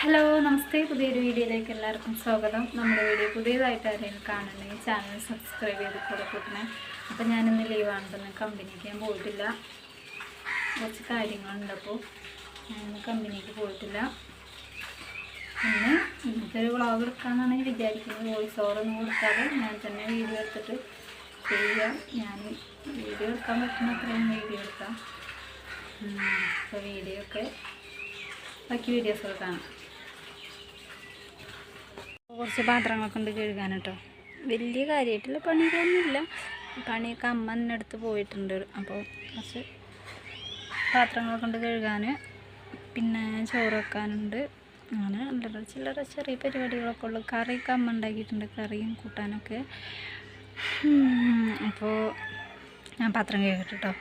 Hello നമസ്തേ, പുതിയൊരു വീഡിയോയിലേക്ക് എല്ലാവർക്കും സ്വാഗതം. നമ്മുടെ വീഡിയോ പുതിയതായിട്ട് ആരെങ്കിലും കാണുന്നുണ്ടെങ്കിൽ ചാനൽ സബ്സ്ക്രൈബ് ചെയ്ത് കൂടെ കൂട്ടണേ. അപ്പോൾ ഞാനിന്ന് ലീവാണെന്ന് കമ്പനിക്ക് ഞാൻ പോയിട്ടില്ല. കുറച്ച് കാര്യങ്ങളുണ്ട്, അപ്പോൾ ഞാനിന്ന് കമ്പനിക്ക് പോയിട്ടില്ല. പിന്നെ ഇന്നത്തെ ഒരു വ്ളോഗ് എടുക്കാമെന്നാണ് വിചാരിക്കുന്നത്. വോയിസ് ഓവറൊന്നും കൊടുക്കാതെ ഞാൻ തന്നെ വീഡിയോ എടുത്തിട്ട് ചെയ്യാം. ഞാൻ വീഡിയോ എടുക്കാൻ പറ്റുന്ന അത്രയും വീഡിയോ എടുക്കാം. അപ്പോൾ വീഡിയോ ഒക്കെ ബാക്കി വീഡിയോസൊക്കെ കാണാം. കുറച്ച് പാത്രങ്ങളൊക്കെ ഉണ്ട് കഴുകാൻ കേട്ടോ. വലിയ കാര്യമായിട്ടുള്ള പണിയൊന്നുമില്ല. പണിയൊക്കെ അമ്മ തന്നെ അടുത്ത് പോയിട്ടുണ്ട്. അപ്പോൾ കുറച്ച് പാത്രങ്ങളൊക്കെ ഉണ്ട് കഴുകാൻ. പിന്നെ ചോറ് വെക്കാനുണ്ട്. അങ്ങനെ അല്ലറ ചില്ലറ ചെറിയ പരിപാടികളൊക്കെ ഉള്ളു. കറിയൊക്കെ അമ്മ ഉണ്ടാക്കിയിട്ടുണ്ട്, കറിയും കൂട്ടാനൊക്കെ. അപ്പോൾ ഞാൻ പാത്രം കഴുകട്ടെ കേട്ടോ.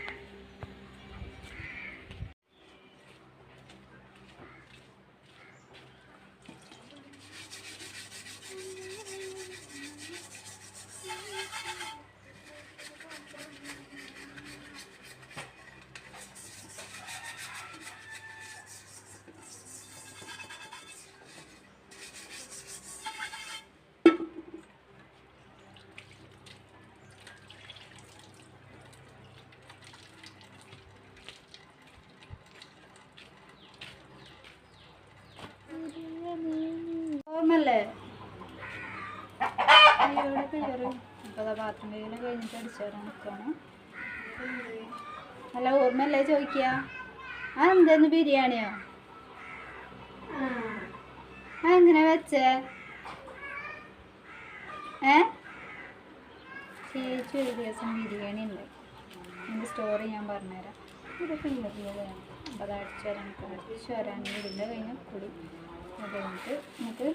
ഓർമ്മല്ലേ അയ്യോടെ കയറും. അപ്പോൾ അതാ പാത്രം കയ്യിലും കഴിഞ്ഞിട്ട് അടിച്ചു തരാൻ നിൽക്കണം. അല്ല ഓർമ്മല്ലേ ചോദിക്കുക. എന്തെന്ന് ബിരിയാണിയോ? എങ്ങനെ വെച്ചേ? ചേച്ചി ഒരു ദിവസം ബിരിയാണി ഉണ്ട്. എൻ്റെ സ്റ്റോറി ഞാൻ പറഞ്ഞുതരാം. ഇതൊക്കെ ഇല്ലതാണ്. അപ്പോൾ അത് അടിച്ചു തരാൻ ഇതിൻ്റെ കഴിഞ്ഞ കൂടി അത് കഴിഞ്ഞിട്ട് നമുക്ക്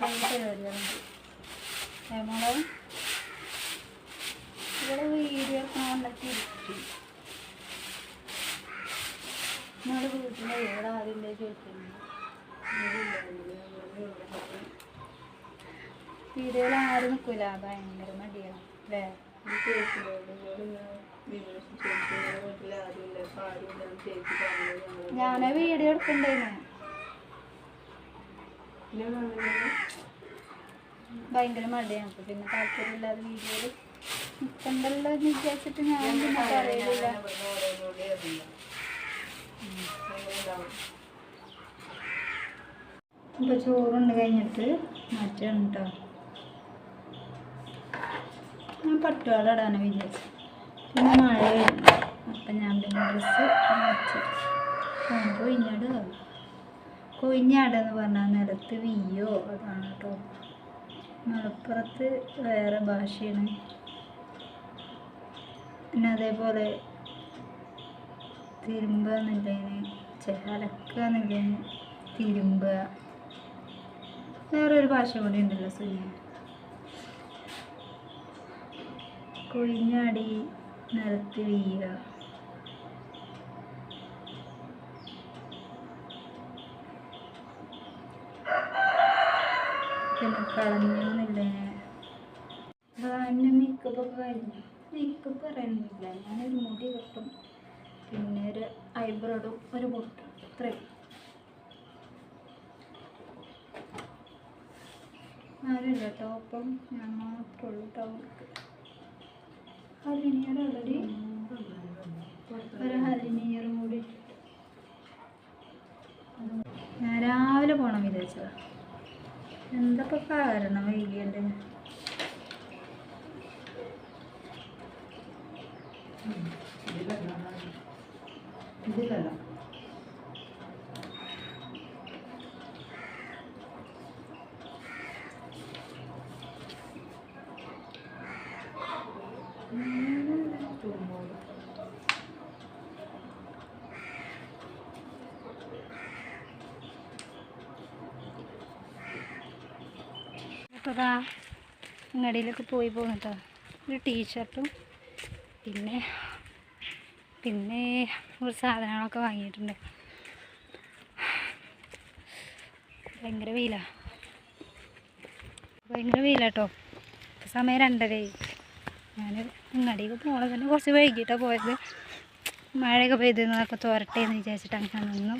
പരിപാടികളുണ്ട്. നമ്മളെ ഇവിടെ വീഡിയോ എടുക്കണമെന്നൊക്കെ ഇരിക്കും. നിങ്ങളുടെ വീട്ടിലെ ഇവിടെ ആരില്ലേ ചോദിക്കുന്നത്? വീഡിയോയിൽ ആരും നിൽക്കില്ല, ഭയങ്കര മടിയാണ് അല്ലേ? ഞാനാ വീഡിയോ എടുക്കണ്ടേന്ന് ഭയങ്കര മടിയാണ്. അപ്പോൾ പിന്നെ താല്പര്യമില്ലാതെ വീഡിയോയിൽ നിൽക്കണ്ടല്ലോ എന്ന് വിചാരിച്ചിട്ട് ഞാൻ പിന്നെ പറയില്ല. ഇപ്പോൾ ചോറുണ്ട് കഴിഞ്ഞിട്ട് മാറ്റാണ് കേട്ടോ. ഞാൻ പട്ടുപാട ഇടാനാണ് വിചാരിച്ചു. പിന്നെ മഴ വരുന്നു. അപ്പം ഞാൻ പിന്നെ ഡ്രസ്സ് മാറ്റി കൊയിഞ്ഞാടെന്ന് പറഞ്ഞാൽ നിലത്ത് വീയോ അതാണ് കേട്ടോ. മലപ്പുറത്ത് വേറെ ഭാഷയാണ്. പിന്നെ അതേപോലെ തിരുമ്പുക എന്നുള്ളതിന് അലക്കുക എന്നുള്ളതിന് തിരുമ്പുക. വേറൊരു ഭാഷ കൂടി ഉണ്ടല്ലോ സുനിയ. കൊയിഞ്ഞാടി നിലത്ത് വീഴുക. പിന്നെ കളഞ്ഞില്ലേ. എൻ്റെ മേക്കപ്പൊക്കെ കഴിഞ്ഞു. മേക്കപ്പ് പറയാനൊന്നുമില്ല. ഞാനൊരു മുടി കെട്ടും, പിന്നെ ഒരു ഐബ്രോ ഇടും, ഒരു പൊട്ടും, ഇത്രയും. ആരുമില്ല കേട്ടോ. അപ്പം ഞാൻ മാത്രമേ ഉള്ളൂ ടൗണിക്ക്. ഹലിനിയർ ഓൾറെഡി ഒരു ഹലിനിയറും കൂടി ഇട്ടിട്ട് ഞാൻ രാവിലെ പോകണം വിചാരിച്ചതാണ്. എന്തപ്പോൾ കാരണം വൈകിയുണ്ട്. ഇതിലല്ല അപ്പോൾ അങ്ങടിയിലൊക്കെ പോയി പോകുന്നുട്ടോ. ഒരു ടീഷർട്ടും പിന്നെ കുറച്ച് സാധനങ്ങളൊക്കെ വാങ്ങിയിട്ടുണ്ട്. ഭയങ്കര വെയിലാട്ടോ. സമയം 2:30. ഞാൻ അങ്ങടിയിൽ പോകണം തന്നെ കുറച്ച് വൈകിട്ടാണ് പോയത്. മഴയൊക്കെ പെയ്തെന്നൊക്കെ തോരട്ടെ എന്ന് വിചാരിച്ചിട്ട് അങ്ങനെ നിന്നു.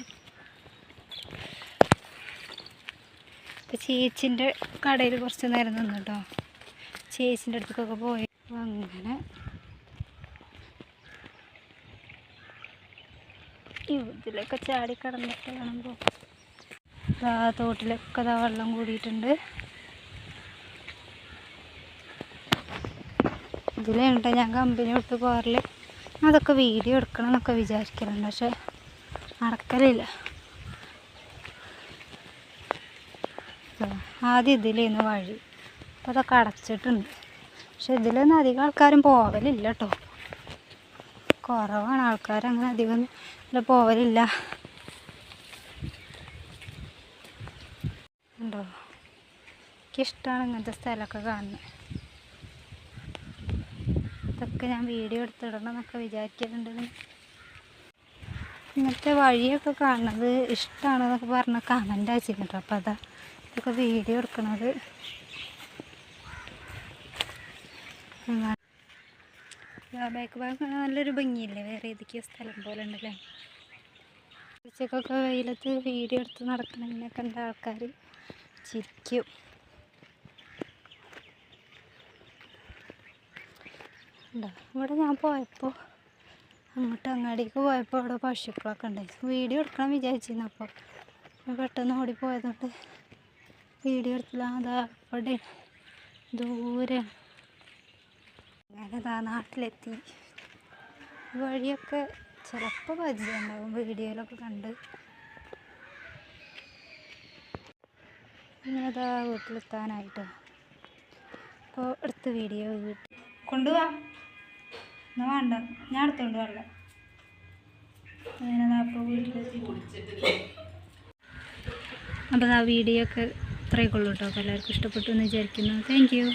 അപ്പോൾ ചേച്ചിൻ്റെ കടയിൽ കുറച്ച് നേരം നിന്നു കേട്ടോ. ചേച്ചിൻ്റെ അടുത്തേക്കൊക്കെ പോയി. അങ്ങനെ ഇതിലൊക്കെ ചാടി കിടന്നിട്ട് കാണുമ്പോൾ തോട്ടിലൊക്കെ വെള്ളം കൂടിയിട്ടുണ്ട്. ഇതിലുണ്ട് ഞാൻ കമ്പനി കൊടുത്ത് പോരൽ. അതൊക്കെ വീഡിയോ എടുക്കണം എന്നൊക്കെ വിചാരിക്കലുണ്ട്, പക്ഷെ നടക്കലില്ല. ആദ്യം ഇതിലായിരുന്നു വഴി, അപ്പോൾ അതൊക്കെ അടച്ചിട്ടുണ്ട്. പക്ഷെ ഇതിലൊന്നും അധികം ആൾക്കാരും പോവലില്ല കേട്ടോ. കുറവാണ് ആൾക്കാർ, അങ്ങനെ അധികം പോവലില്ല. ഉണ്ടോ, എനിക്കിഷ്ടമാണ് ഇങ്ങനത്തെ സ്ഥലമൊക്കെ കാണുന്നത്. ഇതൊക്കെ ഞാൻ വീഡിയോ എടുത്തിടണം എന്നൊക്കെ വിചാരിക്കുന്നുണ്ട്. ഇങ്ങനത്തെ വഴിയൊക്കെ കാണുന്നത് ഇഷ്ടമാണെന്നൊക്കെ പറഞ്ഞ കമൻ്റ് അയച്ചിട്ടുണ്ട്. അപ്പോൾ അതാ ഇതൊക്കെ വീഡിയോ എടുക്കണത്. ബാക്ക് ഭാഗം നല്ലൊരു ഭംഗിയില്ലേ, വേറെ ഏതൊക്കെയോ സ്ഥലം പോലെ ഉണ്ടല്ലേ. ഉച്ചക്കൊക്കെ വെയിലത്ത് വീഡിയോ എടുത്ത് നടക്കണതിനെ കണ്ട ആൾക്കാർ ചിരിക്കും. ഇവിടെ ഞാൻ പോയപ്പോൾ അങ്ങോട്ട് അങ്ങാടിക്ക് പോയപ്പോൾ അവിടെ പശുക്കളൊക്കെ ഉണ്ടായിരുന്നു. വീഡിയോ എടുക്കണം വിചാരിച്ചിരുന്നു. അപ്പോൾ പെട്ടെന്ന് ഓടിപ്പോയതുകൊണ്ട് വീഡിയോ എടുത്തില്ല. അതാ അവിടെ ദൂരെ അങ്ങനെ നാട്ടിലെത്തി. വഴിയൊക്കെ ചിലപ്പോൾ പരിചയമുണ്ടാകും, വീഡിയോയിലൊക്കെ കണ്ട്. അങ്ങനെ അതാ വീട്ടിലെത്താനായിട്ടോ. അപ്പോൾ അടുത്ത വീഡിയോ വീട്ടിൽ കൊണ്ടുപോവാ എന്നാ വേണ്ട, ഞാൻ എടുത്തോണ്ട് വരല. അങ്ങനെ അപ്പോൾ വീട്ടിലെത്തി. അപ്പോൾ ആ വീഡിയോ ഒക്കെ ഇത്രയൊക്കെ ഉള്ളൂ കേട്ടോ. അപ്പോൾ എല്ലാവർക്കും ഇഷ്ടപ്പെട്ടു എന്ന് വിചാരിക്കുന്നു. Thank you.